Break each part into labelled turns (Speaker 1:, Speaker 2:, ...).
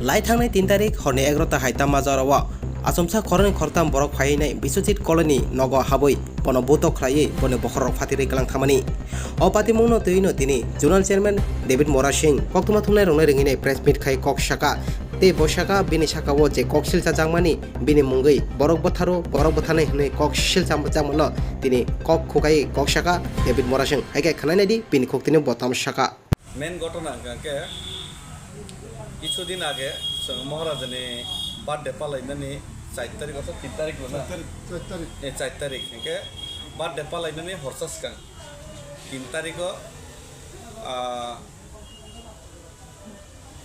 Speaker 1: লাই थांनाय 3 तारिख हरनि 11ता हायता माजारावा आसमसा खरनि खरताम बरक फायनाय बिश्वजित कलनी नग हाबै बन बोतो ख्लायै बन बखरक फातिरै गलां थामानि अ पातिमुनो तैनो तिनि जोनाल चेयरमैन डेविड मोरा सिंह कक्तमा थुमनाय रंनाय रिंगिनाय प्रेस मिट खाय कक शाखा ते बसाका बिनि शाखावो जे ककसिल जाजांमानि बिनि मुंगै बरक बथारो बरक बथानाय हनै ककसिल जामजामनो तिनि कक खुगाय कक शाखा डेविड मोरा सिंह हायके खानायनायदि बिनि खक्तिनि बथाम शाखा
Speaker 2: मेन घटना के কিছুদিন আগে মহারাজানি বার্থডে পালাইনানি 4 তারিখ অথবা 3 তারিখ না 4 তারিখ একে বার্থডে পালাইনানি হরসাসকাং 3 তারিখ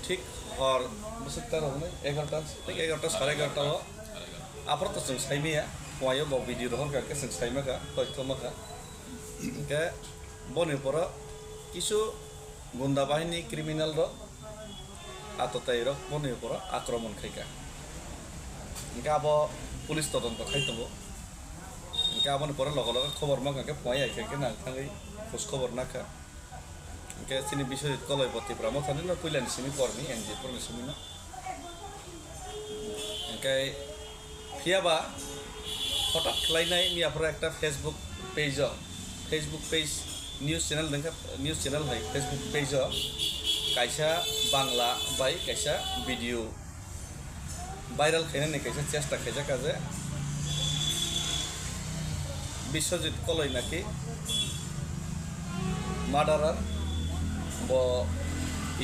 Speaker 2: ঠিক হর বসুতার হনে 11টা 11:30 আপনার তো जों साइमिया पयो ब भिडियो रहन का जों साइमाका तथ्यमाका के बने पर কিছু गुंडा बाहिनी क्रिमिनल रो आतताय रो बने पर आक्रमण खायका इनका अब पुलिस तदন্ত खायतबो इनका अब पर लग लग खबर मा के पय आइखे के ना थाङै खोज खबर नाका इनका सिनि बिश्वजित कलयपति ब्रह्म थानि न पुइलानि सिनि परनि एनजी परनि सिनि न इनका फियाबा हठाৎ खलायनाय मियाफोरा একটা फेसबुक पेज न्यूज चैनल दंखा न्यूज चैनल है फेसबुक पेज कैसा बांग्ला बाय कैसा वीडियो वायरल खाने कैसा चेष्टा खाजा काजे बिश्वजित कलय नाकि मार्डारार ब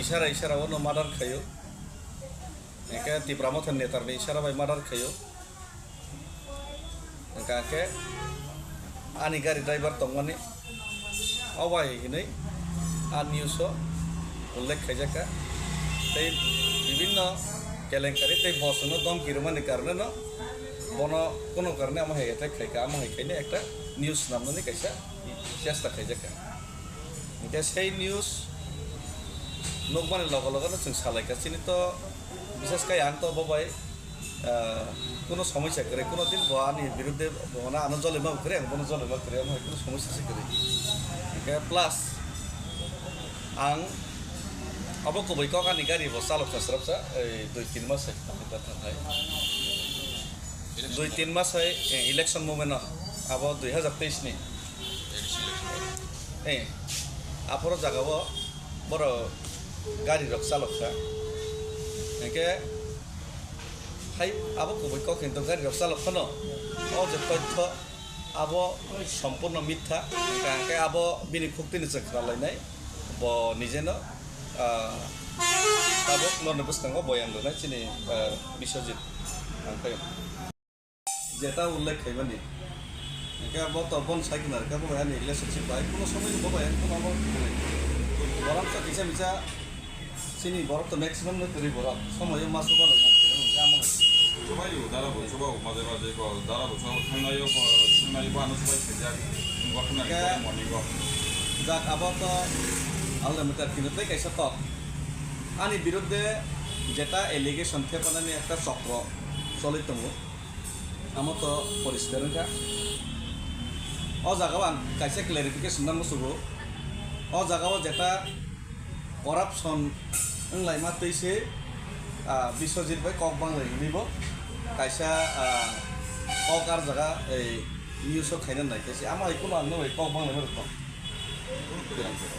Speaker 2: इशारा वो मार्डार खायो एके तीव्रामथन नेतार ने इशारा बाय मार्डार खायो एका के आनी गाड़ी ड्राइवर तंगमानी अवाय हिनै आ न्यूज उल्लेख खायजाका तै विभिन्न केलेंकारी तै बसनो दमकि रमानि कारणे न बन कोनो कारणे आम हेगेते खायका आम हेखायने एकटा न्यूज नामनानै कैसा चेष्टा खायजाका इनके सेई न्यूज नकमानि लग लगनो जों सालायगासिनो तो बिसेसकै आं तो बबाय কোনো সমস্যা করে কোনো দিন বানি বিরুদ্ধে বনা আনো জলেমা করে বনো জলেমা করে আমি কোনো সমস্যা করে একে প্লাস आं अब कबै ककानि गारि बस चालक सास्राबसा 2-3 मास है थांनाय 2-3 मास है इलेक्शन मोमेन्ट अब 2023 नि आपरो जागाव बर गारि रक चालकसा एके हाय अब कबै कक हिंद गारि रक चालक खनो ओ जे तथ्य अब सम्पूर्ण मिथ्या काके अब बिनि खुक्तिनि चक्रालायनाय ब निजेनो अब नरने बुस्थांगो बयान लनाय चिनि बिश्वजित आंखाय जेता उल्लेख खायबानि एके अब तो बन साइकनार का बयान रिलेशनशिप बाय कोनो समय बयान कोनो अब बरम तो किसा मिसा चिनि बरम तो मैक्सिमम न तरि बरम समय मासो बारो जामो
Speaker 3: 저바이요 나라고 저바고 맞아 이거 나라고 저 상나요 바는 저바이 계좌 이거 하나 이거 뭐니고
Speaker 2: जाक अब तो आलदा किनते कैसा तो आनी विरुद्धे जेटा एलिगेशन थे पनानि একটা চক্র চলিতম आम तो परिष्कार का अ जागाव आं कैसे क्लेरिफिकेशन नांगौ सुबो अ जागाव जेटा करापसन ओंलाय मा तैसे बिश्वजित भाई कक बांलाय निबो कैसा कक आर जागा ए न्यूज खायना नाय कैसे आमा इखौ आंनो कक बांलाय मरतो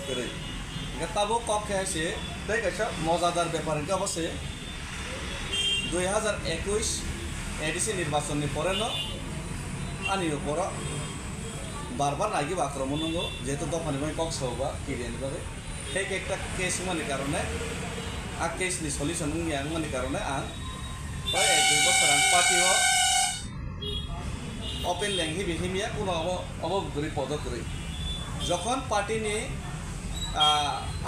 Speaker 2: करे ताबो कक है तै कैसा मजादार ব্যাপার का बसे 2021 एडिसि निर्वाचन नि परे न आनी ऊपर बार नागिब आक्रमण नंगो जेहेतु दफानि भाई कक सौबा किरियानि बारे फेक एकटा केस मानि कारणे आ केस नि सल्यूशन नि आं मानि कारणे आं प्राय 2 बছर आं पार्टीओ ओपेन लेंहि बिहिमिया कोनो अब गरि पद करि যখন পার্টি নি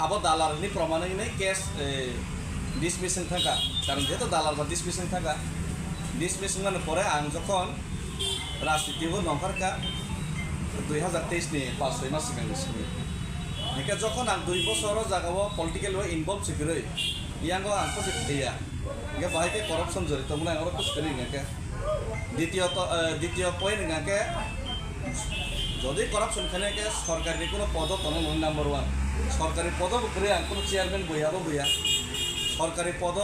Speaker 2: আব দালার নি প্রমাণে নি কেস ডিসমিশন থাকা কারণ যেহেতু দালার বা ডিসমিশন থাকা ডিসমিশন মানে পরে আং যখন রাজনীতিও নকারকা 2023 নি 5-6 মাস সিগাंनि একে যখন আং 2 বছর জাগাও পলিটিক্যাল ওয়ে ইনভলভ সিগরে ইয়াঙ্গো আং কো দিয়া একে বাহাইতে করাপশন জড়িত মানে আং কুছ করি একে দ্বিতীয় পয়েন্ট একে যদি করাপশন খানে के सरकारी कोनो पद तनो नम्बर 1 सरकारी पद करे आं कोनो चेयरमैन बयाबो बया সরকারি পদ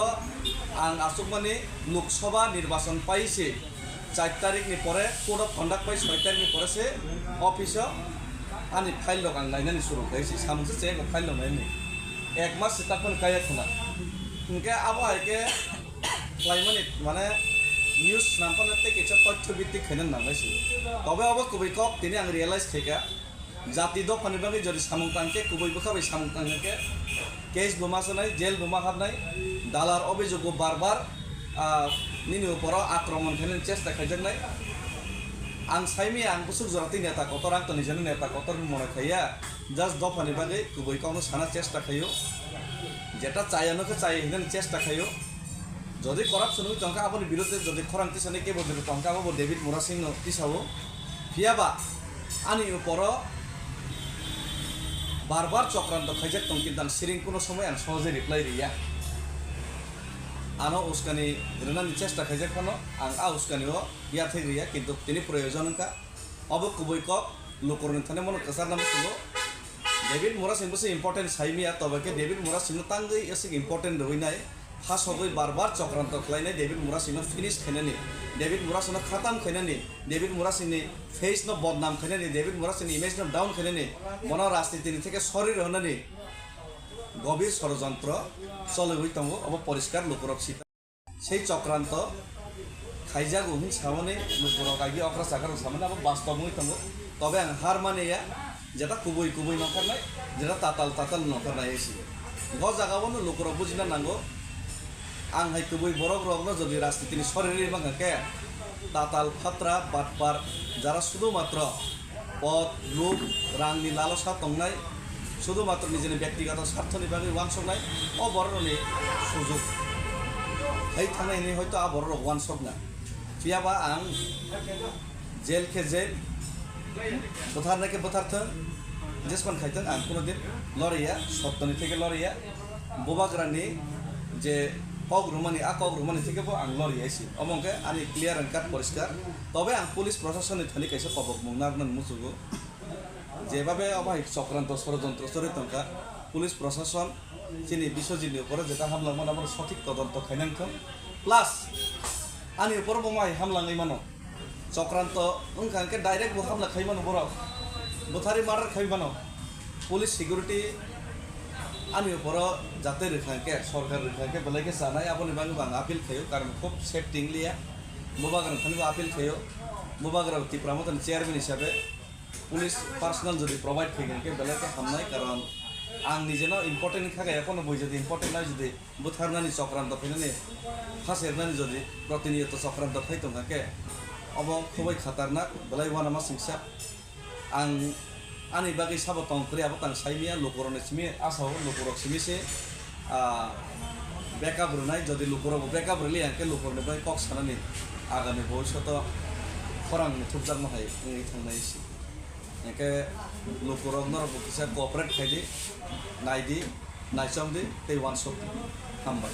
Speaker 2: আং আসুকমানি লোকসভা নির্বাচন পাইছে 4 তারিখনি পরে কোড অফ কন্ডাক্ট পাই 6 তারিখনি পরে সে অফিস আনি ফাইল লগ আং লাইনানি শুরু খাইছি সামসে চেক ফাইল লগ নাইনি 1 মাস তারপর কায়া খোনা ইনকে আবহাওয়াকে ক্লাইমেট মানে নিউজ নামপানাতে কিছু তথ্য ভিত্তিক খেলেন নামাইছি তবে অব কুবৈকক তিনি আং রিয়েলাইজ খেকা জাতি দফানি বাকি যদি সামুংতাংকে কুবৈবো খাবাই সামুংতাংকে কেস বোমা সোনাই জেল বোমা হাবনাই দালার অভিযোগ বারবার নিনি উপর আক্রমণ খেলেন চেষ্টা খাইজানাই आं साइमी आं बुसुक जराती नेता कतर आं तो निजेनो नेता कतर मने खाइया जस्ट दफानि बागै गुबैकावनो साना चेष्टा खायो जेटा चायानोखो चाय हिनेन चेष्टा खायो जदि करापसन हुई तंका आबोनि बिरुद्धे जदि खरांति साने के बदले तंका आबो डेविड मोरा सिंह तिसावो फियाबा आनि उपर बार बार चक्रांत खाइजाक तंकिन दां सिरिं कोनो समय आं सहजे रिप्लाइ रिया आनो उस्कानी रेनानि चेष्टा खाइजाक खानो आं आ उस्कानिओ या थै रिया किन्तु तिनि प्रयोजन का अब कुबैকক लोकरनि थाने मन कसार नाम सुनो डेविड मोरा सिंह से इम्पोर्टेंट साइमिया तबके डेविड मोरा सिंह तांगै एसे इम्पोर्टेंट रहिनाय फास हगै बार बार चक्रांत खालायनाय डेविड मोरा सिंह फिनिश खायनानि डेविड मोरा सिंह खतम खायनानि डेविड मोरा सिंहनि फेस न बदनाम खायनानि डेविड मोरा सिंहनि इमेज न डाउन खायनानि मन राजनीतिनि থেকে शरीर हनानि गभीर षড়যন্ত্র চলে হই তঙ্গ अब परिष्कार लोकरक सिता সেই চক্রান্ত খাইজাগ উহিন সামনে লোকরক আগে অকরা সাকার সামনে अब বাস্তব হই তঙ্গ তবে আং হার মানেয়া যেটা কুবই কুবই নকরনাই যেটা তাতাল তাতাল নকরনাই এসি গ জাগাবনো লোকরক বুঝিনা নাঙ্গো आं हाय कुबई बरक रगनो যদি রাজনীতিনি শরীরে বাঙ্গাকে তাতাল ফাত্রা বাটপার যারা শুধুমাত্র পদ লোভ রাংনি লালসা তংনাই শুধুমাত্র নিজের ব্যক্তিগত স্বার্থনি বাগै ওয়ানসকনাই ও বড়নি সুযোগ এই থানায়নি হয়তো আ বড় ওয়ানসক না ফিয়াবা आं जेल के जेल बोथारने के बोथारथों जेसमान खाइथों आं कोनोदिन लरिया सप्तनि থেকে लरिया बोबाग्रानि जे কক রুমানি আ কক রুমানি থেকেও আং লরিয়াইছি অমঙ্কে আনি ক্লিয়ার এন্ড কাট পরিষ্কার তবে আং পুলিশ প্রশাসনের থানি কাইছে কবক মুংনারনন মুসুগো যেভাবে অবাই চক্রান্ত ষড়যন্ত্র চরিতঙ্কা পুলিশ প্রশাসন চিনি বিশ্বজিৎনি উপরে যেটা হামলামান আমার সঠিক তদন্ত খাইনানখম প্লাস আনি উপর বোমাই হামলাঙै মানো চক্রান্ত ওনখানকে ডাইরেক্ট হামলা খাইমানো বড় বুথারি মার্ডার খাইমানো পুলিশ সিকিউরিটি आनी ऊपर जाते रेखांके सरकार रेखांके बेलाके जानाय आबोनि बांगै बां आपिल खायो कारण खूब सेफ्टिं लिया मुबाग्रान थानिबो आपिल खायो मुबाग्रा तिप्रामतन चेयरमैन हिसाबै पुलिस पार्सोनाल जदि प्रोवाइड खाइगोनके बेलाके हामनाय कारण आं निजेनो इम्पोर्टेन्ट खागाया कोनो बय जदि इम्पोर्टेन्ट नाय जदि बुथारनानि चक्रान्त फैनानै फासेरनानि जदि प्रतिनियत चक्रान्त फैतोंगाके अब खुबै खतरनाक बेलाय वानामा सिंसा आं आनी बागै साबो तंकरि आबो तां साइमिया लोकरने सिमि आसाव लोकरक सिमिसे बेकआप रुनाय जदि लोकरक बेकआप रिलि आंके लोकरने बाय कक सानानि आगामी भविष्यत खरां थुबजानो हाय नै थांनायसि एके लोकरक नरक किसा कोऑपरेट खायदि नायदि नायसमदि ते वान शॉट हामबाय